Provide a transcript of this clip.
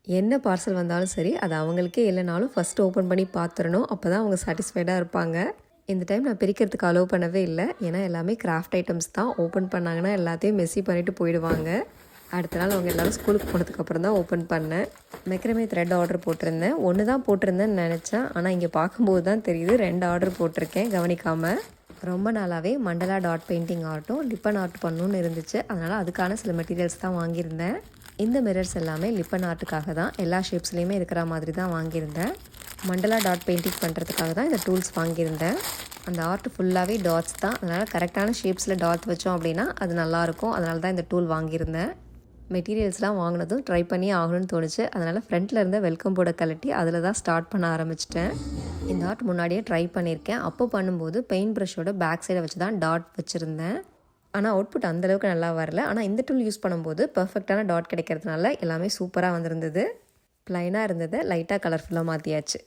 என்ன பார்சல் வந்தாலும் சரி அது அவங்களுக்கே இல்லைனாலும் ஃபஸ்ட்டு ஓப்பன் பண்ணி பார்த்துடணும். அப்போ தான் அவங்க சாட்டிஸ்ஃபைடாக இருப்பாங்க. இந்த டைம் நான் பிரிக்கிறதுக்கு அலோவ் பண்ணவே இல்லை. ஏன்னா எல்லாமே கிராஃப்ட் ஐட்டம்ஸ் தான். ஓப்பன் பண்ணாங்கன்னா எல்லாத்தையும் மெஸ்ஸி பண்ணிவிட்டு போயிடுவாங்க. அடுத்த நாள் அவங்க எல்லோரும் ஸ்கூலுக்கு போனதுக்கப்புறம் தான் ஓப்பன் பண்ணேன். மெக்ரமே த்ரெட் ஆர்டர் போட்டிருந்தேன். 1 தான் போட்டிருந்தேன்னு நினச்சேன். ஆனால் இங்கே பார்க்கும்போது தான் தெரியுது 2 ஆர்டர் போட்டிருக்கேன் கவனிக்காமல். ரொம்ப நாளாகவே மண்டலா டாட் பெயிண்டிங் ஆர்ட்டும் லிப்பன் ஆர்ட் பண்ணணுன்னு இருந்துச்சு. அதனால் அதுக்கான சில மெட்டீரியல்ஸ் தான் வாங்கியிருந்தேன். இந்த மிரர்ஸ் எல்லாமே லிப்பன் ஆர்ட்டுக்காக தான். எல்லா ஷேப்ஸ்லேயுமே இருக்கிற மாதிரி தான் வாங்கியிருந்தேன். மண்டலா டாட் பெயிண்டிங் பண்ணுறதுக்காக தான் இந்த டூல்ஸ் வாங்கியிருந்தேன். அந்த ஆர்ட் ஃபுல்லாகவே டாட்ஸ் தான். அதனால் கரெக்டான ஷேப்ஸில் டாட் வச்சோம் அப்படின்னா அது நல்லாயிருக்கும். அதனால தான் இந்த டூல் வாங்கியிருந்தேன். மெட்டீரியல்ஸ்லாம் வாங்கினதும் ட்ரை பண்ணி ஆகணும்னு தோணுச்சு. அதனால் ஃப்ரண்ட்டில் இருந்த வெல்கம் போர்டை கழட்டி அதில் தான் ஸ்டார்ட் பண்ண ஆரம்பிச்சிட்டேன். இந்த ஆர்ட் முன்னாடியே ட்ரை பண்ணியிருக்கேன். அப்போ பண்ணும்போது பெயிண்ட் ப்ரஷோட பேக் சைடை வச்சு தான் டாட் வச்சுருந்தேன். ஆனால் அவுட்புட் அந்தளவுக்கு நல்லா வரல. ஆனால் இந்த டூல் யூஸ் பண்ணும்போது பர்ஃபெக்டான டாட் கிடைக்கிறதுனால எல்லாமே சூப்பராக வந்திருந்தது. ப்ளைனாக இருந்ததை லைட்டாக கலர்ஃபுல்லாக மாற்றியாச்சு.